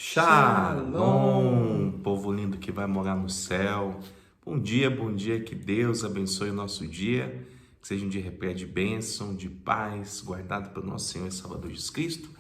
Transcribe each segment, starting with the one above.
Shalom, povo lindo que vai morar no céu. Bom dia, que Deus abençoe o nosso dia, que seja um dia repleto de bênção, de paz, guardado pelo nosso Senhor e Salvador Jesus Cristo.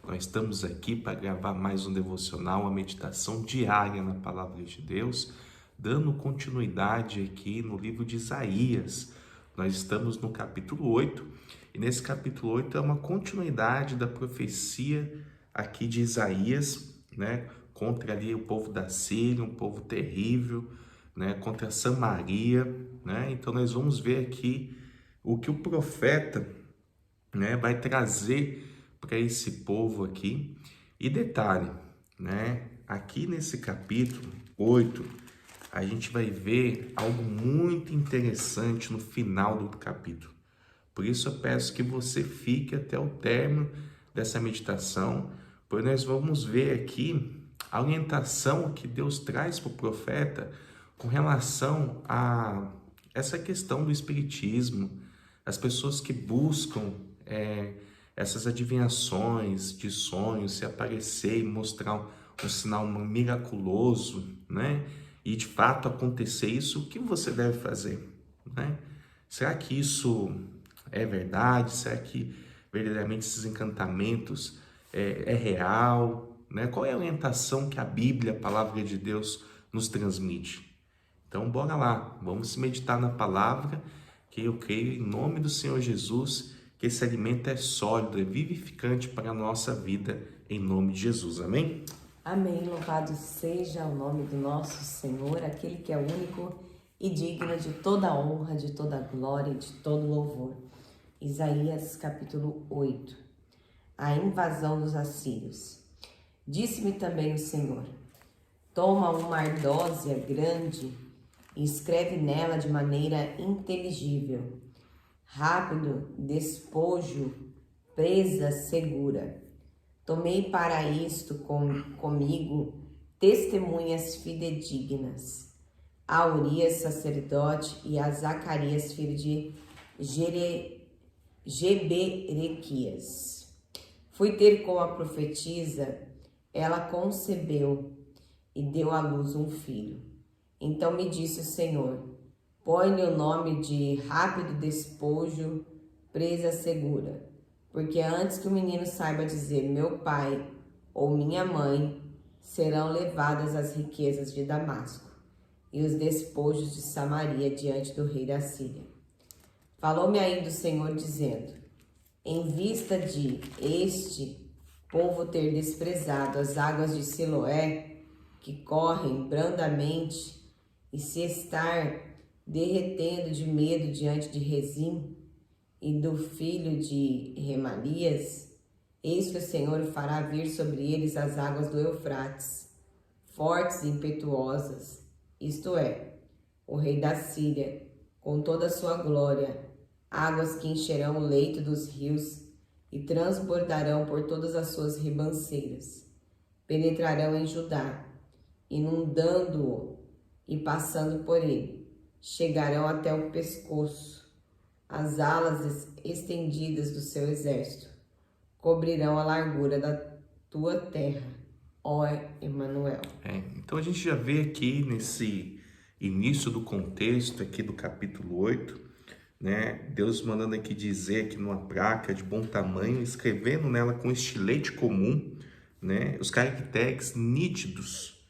Nós estamos aqui para gravar mais um devocional, uma meditação diária na Palavra de Deus, dando continuidade aqui no livro de Isaías. Nós estamos no capítulo 8, e nesse capítulo 8 é uma continuidade da profecia aqui de Isaías, né, contra ali o povo da Síria, um povo terrível, né, contra Samaria, né? Então nós vamos ver aqui o que o profeta, né, vai trazer para esse povo aqui. E detalhe, né, aqui nesse capítulo 8, a gente vai ver algo muito interessante no final do capítulo. Por isso eu peço que você fique até o término dessa meditação, pois nós vamos ver aqui a orientação que Deus traz para o profeta com relação a essa questão do espiritismo, as pessoas que buscam essas adivinhações de sonhos, se aparecer e mostrar um sinal miraculoso, né? E de fato acontecer isso, o que você deve fazer, né? Será que isso é verdade? Será que verdadeiramente esses encantamentos é real, né? Qual é a orientação que a Bíblia, a palavra de Deus, nos transmite? Então, bora lá, vamos meditar na palavra, que eu creio em nome do Senhor Jesus, que esse alimento é sólido, é vivificante para a nossa vida, em nome de Jesus, amém? Amém, louvado seja o nome do nosso Senhor, aquele que é único e digno de toda honra, de toda glória e de todo louvor. Isaías capítulo 8. A invasão dos assírios. Disse-me também o Senhor: toma uma ardósia grande e escreve nela de maneira inteligível: rápido despojo, presa segura. Tomei para isto comigo testemunhas fidedignas, a Urias sacerdote e a Zacarias filho de Jeberequias. Fui ter com a profetisa, ela concebeu e deu à luz um filho. Então me disse o Senhor: põe-lhe o nome de rápido despojo, presa segura, porque antes que o menino saiba dizer meu pai ou minha mãe, serão levadas as riquezas de Damasco e os despojos de Samaria diante do rei da Síria. Falou-me ainda o Senhor dizendo: em vista de este povo ter desprezado as águas de Siloé, que correm brandamente, e se estar derretendo de medo diante de Rezim e do filho de Remalias, eis que o Senhor fará vir sobre eles as águas do Eufrates, fortes e impetuosas, isto é, o rei da Síria, com toda a sua glória, águas que encherão o leito dos rios e transbordarão por todas as suas ribanceiras. Penetrarão em Judá, inundando-o e passando por ele, chegarão até o pescoço. As alas estendidas do seu exército cobrirão a largura da tua terra, ó Emanuel. Então a gente já vê aqui nesse início do contexto aqui do capítulo 8, né, Deus mandando aqui dizer aqui numa placa de bom tamanho, escrevendo nela com estilete comum, né, os caracteres nítidos: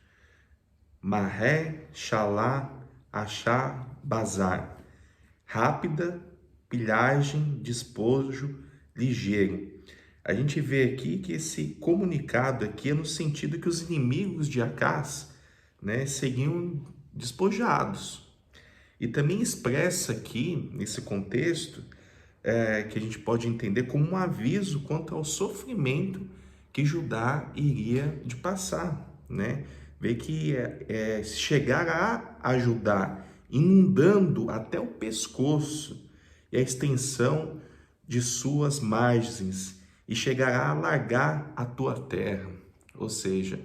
Maré, Xalá, Achá, Bazar. Rápida, pilhagem, despojo, ligeiro. A gente vê aqui que esse comunicado aqui é no sentido que os inimigos de Acaz, né, seguiam despojados. E também expressa aqui, nesse contexto, que a gente pode entender como um aviso quanto ao sofrimento que Judá iria de passar, né? Vê que chegar a Judá inundando até o pescoço e a extensão de suas margens, e chegará a alargar a tua terra. Ou seja,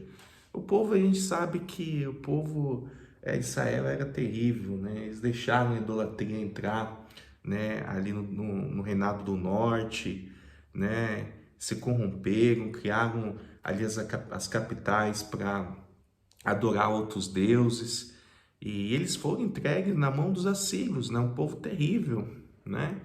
o povo, a gente sabe que o povo Israel era terrível, né? Eles deixaram a idolatria entrar, né, ali no reinado do norte, né? Se corromperam, criaram ali as capitais para adorar outros deuses, e eles foram entregues na mão dos assírios, né? Um povo terrível, né?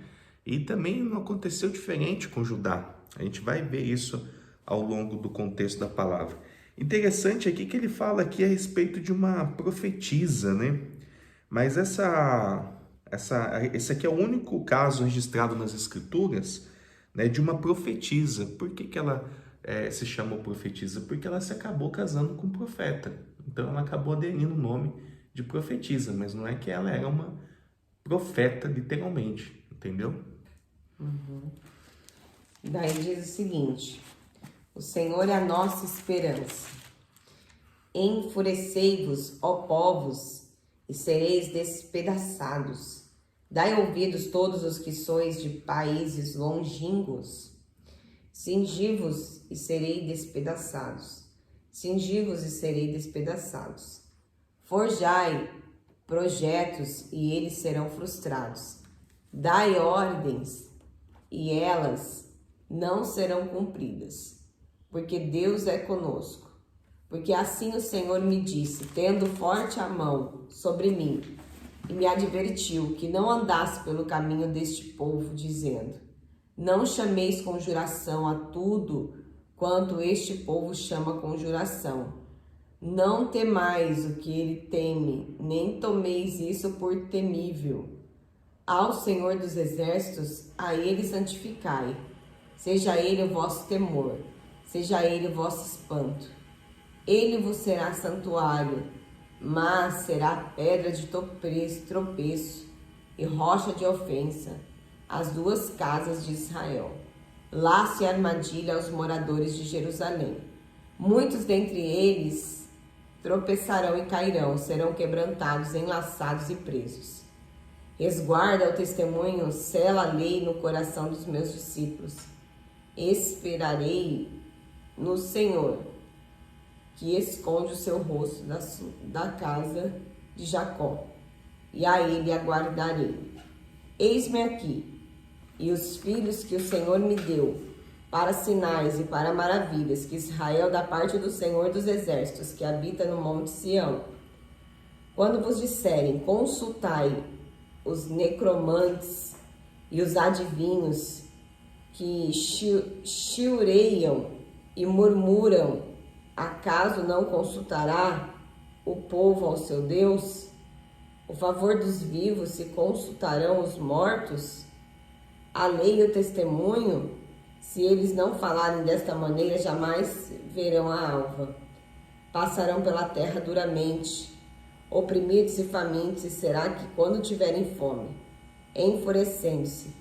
E também não aconteceu diferente com Judá. A gente vai ver isso ao longo do contexto da palavra. Interessante aqui que ele fala aqui a respeito de uma profetisa, né? Mas esse aqui é o único caso registrado nas Escrituras, né, de uma profetisa. Por que ela se chamou profetisa? Porque ela se acabou casando com um profeta. Então ela acabou aderindo o nome de profetisa, mas não é que ela era uma profeta literalmente, entendeu? Daí diz o seguinte: o Senhor é a nossa esperança. Enfurecei-vos, ó povos, e sereis despedaçados. Dai ouvidos todos os que sois de países longínquos. Cingi-vos e serei despedaçados. Cingi-vos e serei despedaçados. Forjai projetos e eles serão frustrados. Dai ordens e elas não serão cumpridas, porque Deus é conosco. Porque assim o Senhor me disse, tendo forte a mão sobre mim, e me advertiu que não andasse pelo caminho deste povo, dizendo: não chameis conjuração a tudo quanto este povo chama conjuração. Não temais o que ele teme, nem tomeis isso por temível. Ao Senhor dos Exércitos, a ele santificai. Seja ele o vosso temor, seja ele o vosso espanto. Ele vos será santuário, mas será pedra de tropeço e rocha de ofensa, as duas casas de Israel. Laço e armadilha aos moradores de Jerusalém. Muitos dentre eles tropeçarão e cairão, serão quebrantados, enlaçados e presos. Resguarda o testemunho, sela a lei no coração dos meus discípulos. Esperarei no Senhor, que esconde o seu rosto da casa de Jacó, e a ele aguardarei. Eis-me aqui, e os filhos que o Senhor me deu, para sinais e para maravilhas, que Israel da parte do Senhor dos Exércitos, que habita no monte Sião. Quando vos disserem, consultai os necromantes e os adivinhos, que chiureiam e murmuram, acaso não consultará o povo ao seu Deus? O favor dos vivos se consultarão os mortos? A lei e o testemunho, se eles não falarem desta maneira, jamais verão a alva. Passarão pela terra duramente, oprimidos e famintos, e será que quando tiverem fome, enfurecendo-se,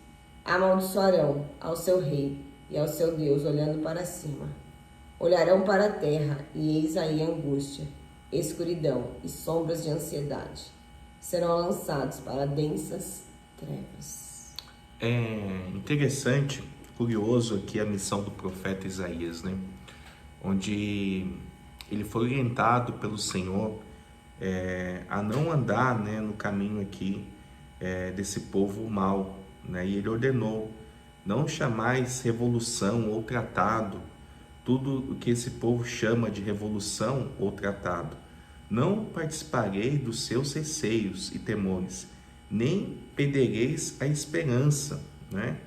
amaldiçoarão ao seu rei e ao seu Deus, olhando para cima. Olharão para a terra, e eis aí angústia, escuridão e sombras de ansiedade. Serão lançados para densas trevas. É interessante, curioso aqui a missão do profeta Isaías, né? Onde ele foi orientado pelo Senhor a não andar, né, no caminho aqui desse povo mau, né? E ele ordenou: não chamais revolução ou tratado tudo o que esse povo chama de revolução ou tratado. Não participarei dos seus receios e temores, nem perdereis a esperança, né?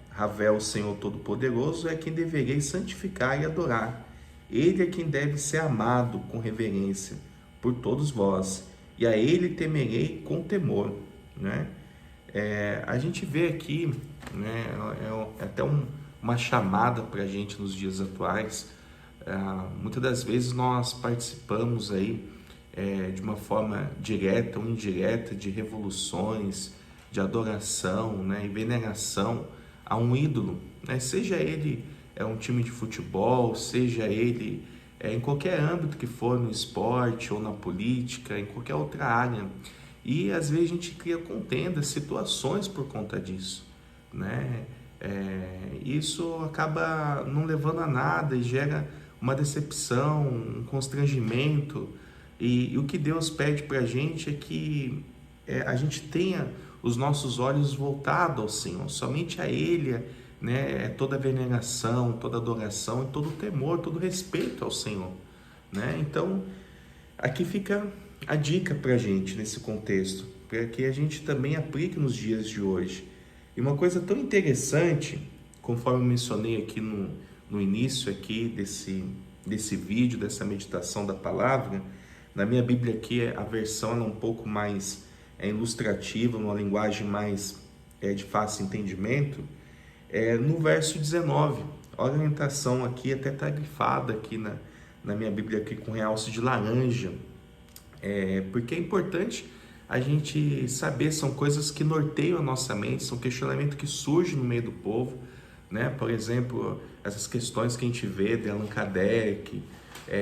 Ravel, o Senhor Todo-Poderoso, é quem devereis santificar e adorar. Ele é quem deve ser amado com reverência por todos vós, e a ele temerei com temor, né? A gente vê aqui, né, é até uma chamada para a gente nos dias atuais. Muitas das vezes nós participamos aí de uma forma direta ou indireta de revoluções, de adoração, né, e veneração a um ídolo, né? Seja ele um time de futebol, seja ele em qualquer âmbito que for, no esporte ou na política, em qualquer outra área. E às vezes a gente cria contendas, situações por conta disso, né? Isso acaba não levando a nada e gera uma decepção, um constrangimento. E o que Deus pede para a gente é que a gente tenha os nossos olhos voltados ao Senhor, somente a Ele né, é toda veneração, toda adoração, e todo temor, todo respeito ao Senhor, né? Então, aqui fica a dica para a gente nesse contexto, para que a gente também aplique nos dias de hoje. E uma coisa tão interessante, conforme eu mencionei aqui no início aqui desse vídeo, dessa meditação da palavra, na minha Bíblia aqui a versão é um pouco mais ilustrativa, uma linguagem mais de fácil entendimento, no verso 19. A orientação aqui até está grifada aqui na minha Bíblia aqui com realce de laranja, porque é importante a gente saber, são coisas que norteiam a nossa mente, são questionamentos que surgem no meio do povo, né? Por exemplo, essas questões que a gente vê de Allan Kardec,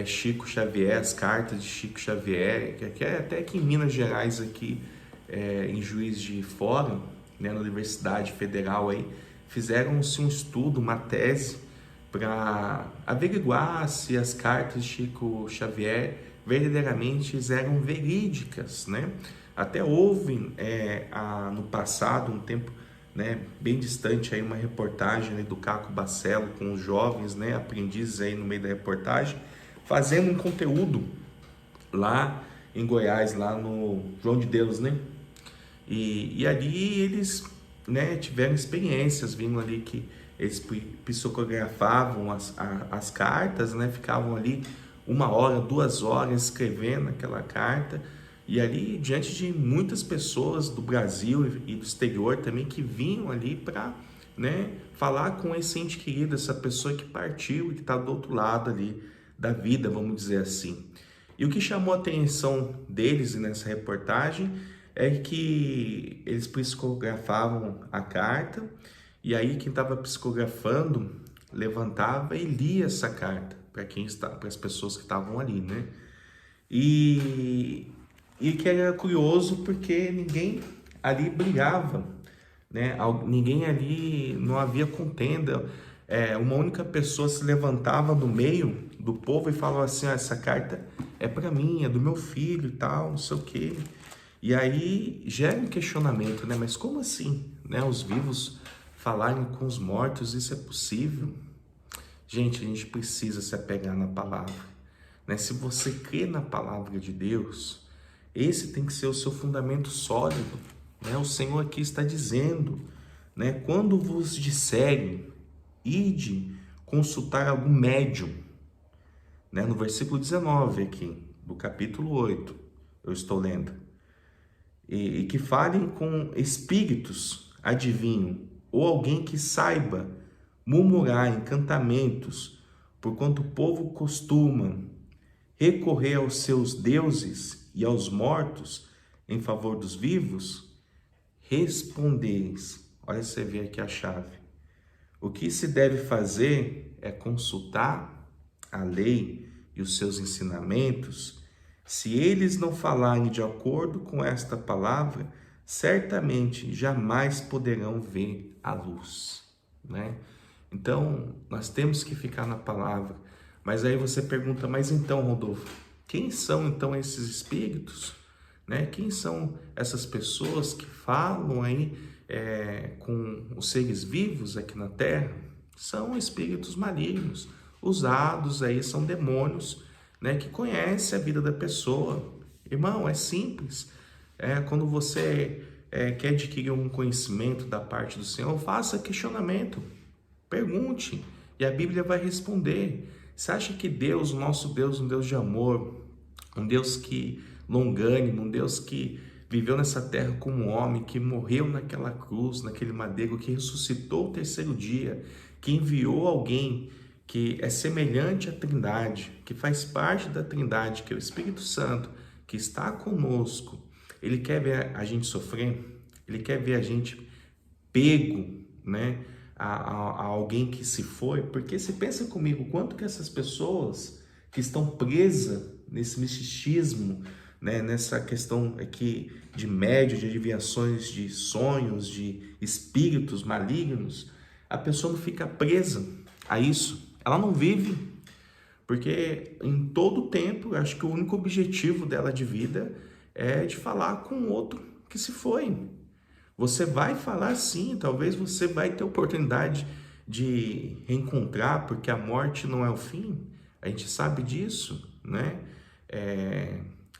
Chico Xavier, as cartas de Chico Xavier, que até aqui em Minas Gerais, aqui, em Juiz de Fora, né, na Universidade Federal, aí, fizeram-se um estudo, uma tese, para averiguar se as cartas de Chico Xavier verdadeiramente eram verídicas, né? Até houve no passado, um tempo, né, bem distante, aí, uma reportagem, né, do Caco Bacelo com os jovens, né, aprendizes aí no meio da reportagem, fazendo um conteúdo lá em Goiás, lá no João de Deus, né? E ali eles, né, tiveram experiências, vindo ali que eles psicografavam as cartas, né, ficavam ali 1 hora, 2 horas escrevendo aquela carta, e ali diante de muitas pessoas do Brasil e do exterior também que vinham ali para, né, falar com esse ente querido, essa pessoa que partiu e que está do outro lado ali da vida, vamos dizer assim. E o que chamou a atenção deles nessa reportagem é que eles psicografavam a carta, e aí quem estava psicografando levantava e lia essa carta para as pessoas que estavam ali, né? E que era curioso porque ninguém ali brigava, né? Ninguém ali, não havia contenda. Uma única pessoa se levantava no meio do povo e falava assim: essa carta é para mim, é do meu filho e tal, não sei o quê. E aí gera um questionamento, né? Mas como assim, né? Os vivos falarem com os mortos, isso é possível? Gente, a gente precisa se apegar na palavra, né? Se você crê na palavra de Deus, esse tem que ser o seu fundamento sólido, né? O Senhor aqui está dizendo, né? Quando vos disserem, ide consultar algum médium, né? No versículo 19 aqui, do capítulo 8, eu estou lendo. E que falem com espíritos, adivinho, ou alguém que saiba murmurar encantamentos, porquanto o povo costuma recorrer aos seus deuses e aos mortos em favor dos vivos, respondeis. Olha, você vê aqui a chave. O que se deve fazer é consultar a lei e os seus ensinamentos. Se eles não falarem de acordo com esta palavra, certamente jamais poderão ver a luz, né? Então, nós temos que ficar na palavra. Mas aí você pergunta, mas então, Rodolfo, quem são então esses espíritos? Né? Quem são essas pessoas que falam aí com os seres vivos aqui na Terra? São espíritos malignos, usados aí, são demônios, né, que conhecem a vida da pessoa. Irmão, é simples. Quando você quer adquirir um conhecimento da parte do Senhor, faça questionamento, pergunte, e a Bíblia vai responder. Você acha que Deus, o nosso Deus, um Deus de amor, um Deus que longânimo, um Deus que viveu nessa terra como um homem, que morreu naquela cruz, naquele madeiro, que ressuscitou o 3º dia, que enviou alguém que é semelhante à Trindade, que faz parte da Trindade, que é o Espírito Santo, que está conosco, ele quer ver a gente sofrer, ele quer ver a gente pego, né, a alguém que se foi, porque se pensa comigo, quanto que essas pessoas que estão presas nesse misticismo, né, nessa questão aqui de médium, de adivinhações, de sonhos, de espíritos malignos, a pessoa não fica presa a isso, ela não vive, porque em todo tempo, eu acho que o único objetivo dela de vida é de falar com o outro que se foi. Você vai falar sim, talvez você vai ter oportunidade de reencontrar, porque a morte não é o fim, a gente sabe disso, né?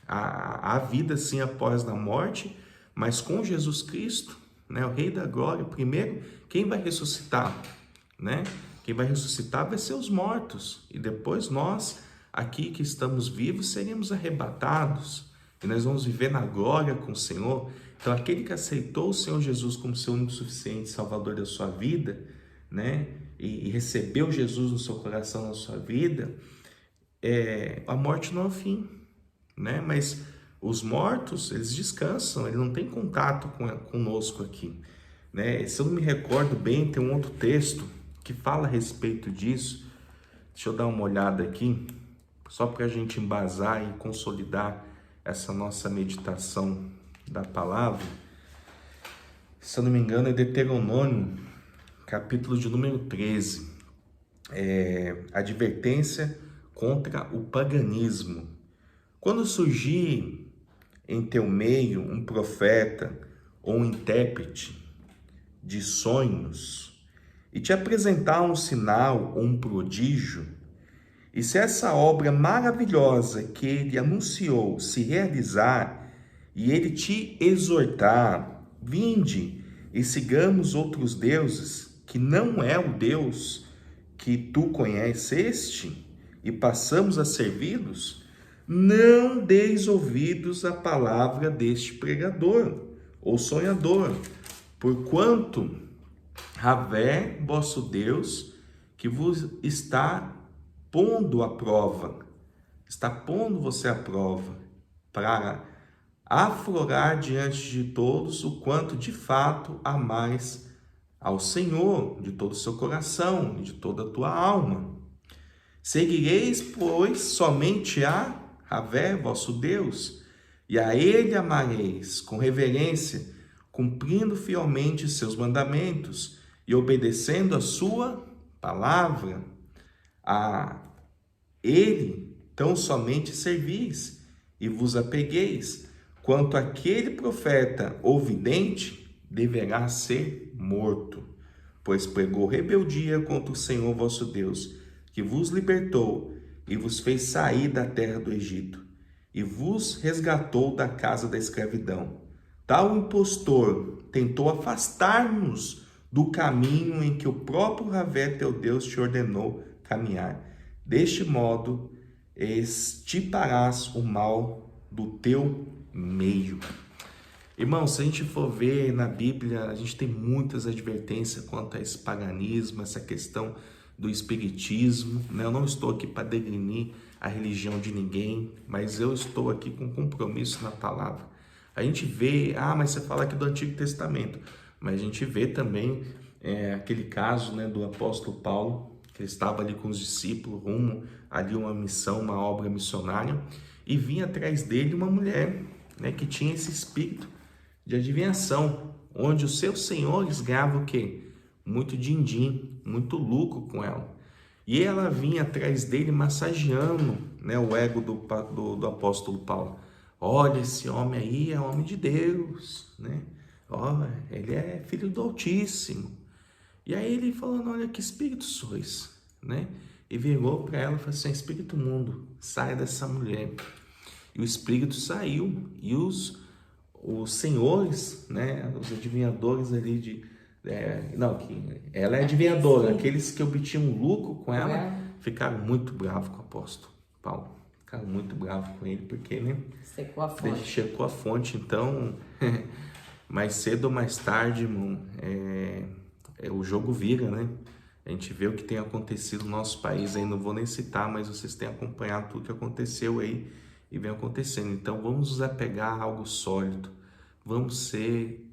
Há vida sim após a morte, mas com Jesus Cristo, né, o Rei da Glória, primeiro, quem vai ressuscitar, né? Quem vai ressuscitar vai ser os mortos, e depois nós, aqui que estamos vivos, seremos arrebatados, e nós vamos viver na glória com o Senhor. Então, aquele que aceitou o Senhor Jesus como seu único suficiente Salvador da sua vida, né, e recebeu Jesus no seu coração, na sua vida, a morte não é o fim, né? Mas os mortos, eles descansam, eles não têm contato conosco aqui, né? Se eu não me recordo bem, tem um outro texto que fala a respeito disso. Deixa eu dar uma olhada aqui, só para a gente embasar e consolidar essa nossa meditação da palavra. Se eu não me engano, é Deuteronômio, capítulo de número 13. Advertência contra o paganismo. Quando surgir em teu meio um profeta ou um intérprete de sonhos e te apresentar um sinal ou um prodígio, e se essa obra maravilhosa que ele anunciou se realizar e ele te exortar, vinde e sigamos outros deuses, que não é o Deus que tu conheceste, e passamos a servi-los, não deis ouvidos à palavra deste pregador ou sonhador, porquanto Javé, vosso Deus, que vos está pondo à prova, está pondo você à prova, para aflorar diante de todos o quanto de fato amais ao Senhor de todo o seu coração e de toda a tua alma. Seguireis, pois, somente a Javé, vosso Deus, e a ele amareis com reverência, cumprindo fielmente seus mandamentos e obedecendo a sua palavra. A ele tão somente servis e vos apegueis, quanto aquele profeta ou vidente deverá ser morto, pois pregou rebeldia contra o Senhor vosso Deus, que vos libertou e vos fez sair da terra do Egito, e vos resgatou da casa da escravidão. Tal impostor tentou afastar-nos do caminho em que o próprio Javé teu Deus te ordenou caminhar. Deste modo, extirparás o mal do teu meio. Irmão, se a gente for ver na Bíblia, a gente tem muitas advertências quanto a esse paganismo, essa questão do espiritismo, né? Eu não estou aqui para denigrir a religião de ninguém, mas eu estou aqui com compromisso na palavra. A gente vê, mas você fala aqui do Antigo Testamento, mas a gente vê também aquele caso, né, do apóstolo Paulo, que ele estava ali com os discípulos, rumo ali uma missão, uma obra missionária, e vinha atrás dele uma mulher, né, que tinha esse espírito de adivinhação, onde os seus senhores ganhavam o quê? Muito din-din, muito lucro com ela. E ela vinha atrás dele massageando, né, o ego do apóstolo Paulo. Olha, esse homem aí é homem de Deus, né? Ele é filho do Altíssimo. E aí ele falando, olha, que espírito sois, né? E virou para ela e falou assim, espírito mundo, sai dessa mulher. E o espírito saiu, e os senhores, né, os adivinhadores ali ela é adivinhadora, aqueles que obtinham lucro com ela, ficaram muito bravos com o apóstolo Paulo, ficaram muito bravos com ele, porque, né, secou a fonte. Então, mais cedo ou mais tarde, irmão, o jogo vira, né? A gente vê o que tem acontecido no nosso país aí, não vou nem citar, mas vocês têm acompanhado tudo que aconteceu aí e vem acontecendo. Então, vamos nos apegar a algo sólido, vamos ser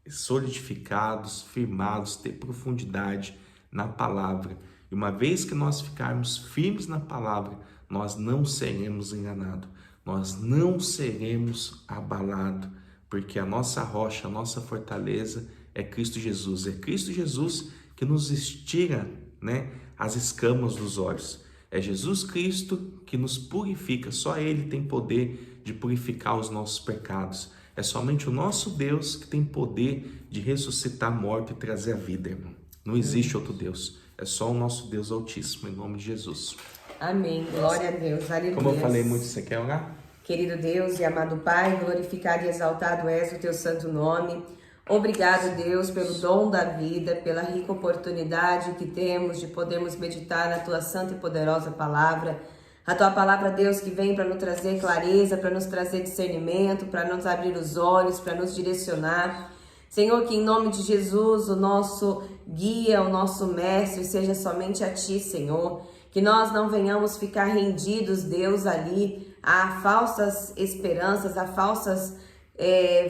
solidificados, firmados, ter profundidade na palavra. E uma vez que nós ficarmos firmes na palavra, nós não seremos enganados, nós não seremos abalados, porque a nossa rocha, a nossa fortaleza é Cristo Jesus. É Cristo Jesus que nos estira, né, as escamas dos olhos. É Jesus Cristo que nos purifica. Só Ele tem poder de purificar os nossos pecados. É somente o nosso Deus que tem poder de ressuscitar a morte e trazer a vida, irmão. Não existe outro Deus. é só o nosso Deus Altíssimo, em nome de Jesus. Amém. Glória a Deus. Aleluia. Como eu falei muito, você quer orar? Querido Deus e amado Pai, glorificado e exaltado és o teu santo nome. Obrigado, Deus, pelo dom da vida, pela rica oportunidade que temos de podermos meditar na tua santa e poderosa palavra. A tua palavra, Deus, que vem para nos trazer clareza, para nos trazer discernimento, para nos abrir os olhos, para nos direcionar. Senhor, que em nome de Jesus, o nosso guia, o nosso mestre, seja somente a ti, Senhor. Que nós não venhamos ficar rendidos, Deus, ali a falsas esperanças, a falsas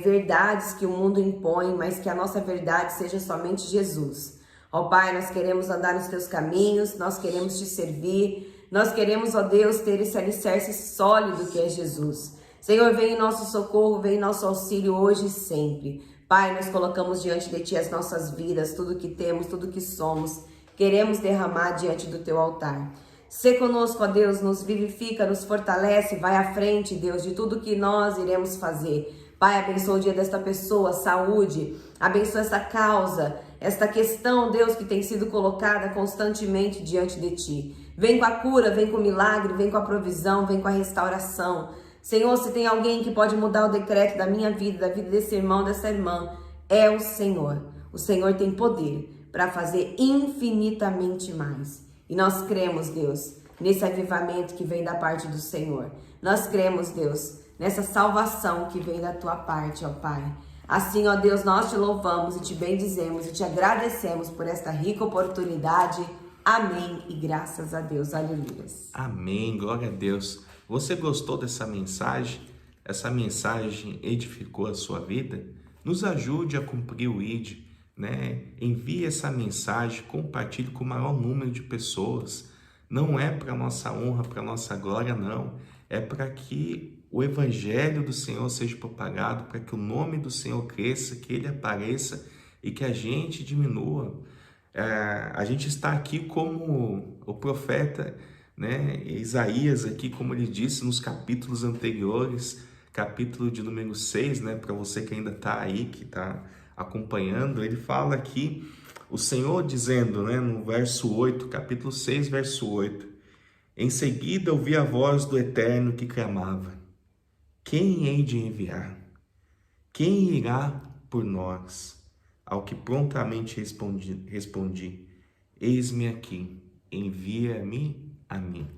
verdades que o mundo impõe, mas que a nossa verdade seja somente Jesus. Ó Pai, nós queremos andar nos teus caminhos, nós queremos te servir, nós queremos, ó Deus, ter esse alicerce sólido que é Jesus. Senhor, vem em nosso socorro, vem em nosso auxílio hoje e sempre. Pai, nós colocamos diante de ti as nossas vidas, tudo que temos, tudo que somos, queremos derramar diante do teu altar. Sê conosco, ó Deus, nos vivifica, nos fortalece, vai à frente, Deus, de tudo que nós iremos fazer. Pai, abençoa o dia desta pessoa, saúde, abençoa essa causa, esta questão, Deus, que tem sido colocada constantemente diante de ti. Vem com a cura, vem com o milagre, vem com a provisão, vem com a restauração. Senhor, se tem alguém que pode mudar o decreto da minha vida, da vida desse irmão, dessa irmã, é o Senhor. O Senhor tem poder para fazer infinitamente mais. E nós cremos, Deus, nesse avivamento que vem da parte do Senhor. Nós cremos, Deus, nessa salvação que vem da tua parte, ó Pai. Assim, ó Deus, nós te louvamos e te bendizemos e te agradecemos por esta rica oportunidade. Amém e graças a Deus. Aleluia. Amém, glória a Deus. Você gostou dessa mensagem? Essa mensagem edificou a sua vida? Nos ajude a cumprir o ID, né? Envie essa mensagem, compartilhe com o maior número de pessoas. Não é para nossa honra, para nossa glória, não. É para que o evangelho do Senhor seja propagado, para que o nome do Senhor cresça, que ele apareça e que a gente diminua. A gente está aqui como o profeta, né, Isaías, aqui, como ele disse nos capítulos anteriores, capítulo de número 6, né, para você que ainda está aí, que está acompanhando, ele fala aqui, o Senhor dizendo, né, no verso 8, capítulo 6, verso 8, em seguida ouvi a voz do Eterno que clamava, quem hei de enviar? Quem irá por nós? Ao que prontamente respondi, eis-me aqui, envia-me a mim.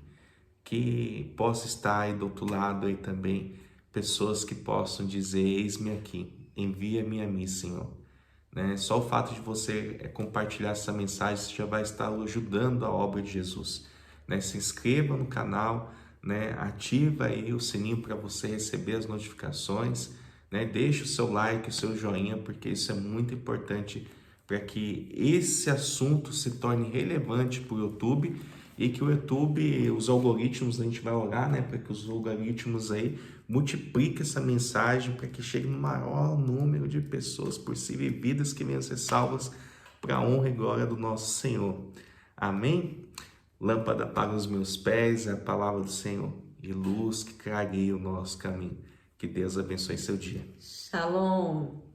Que possa estar aí do outro lado aí também, pessoas que possam dizer, eis-me aqui, envia-me a mim, Senhor. Né? Só o fato de você compartilhar essa mensagem, você já vai estar ajudando a obra de Jesus. Né? Se inscreva no canal, né? Ativa aí o sininho para você receber as notificações, né? Deixa o seu like, o seu joinha, porque isso é muito importante para que esse assunto se torne relevante para o YouTube e que o YouTube, os algoritmos, a gente vai orar, né? Para que os algoritmos aí multipliquem essa mensagem para que chegue no maior número de pessoas possível e vidas que venham ser salvas para a honra e glória do nosso Senhor. Amém? Lâmpada para os meus pés é a palavra do Senhor e luz que clareia o nosso caminho. Que Deus abençoe seu dia. Shalom.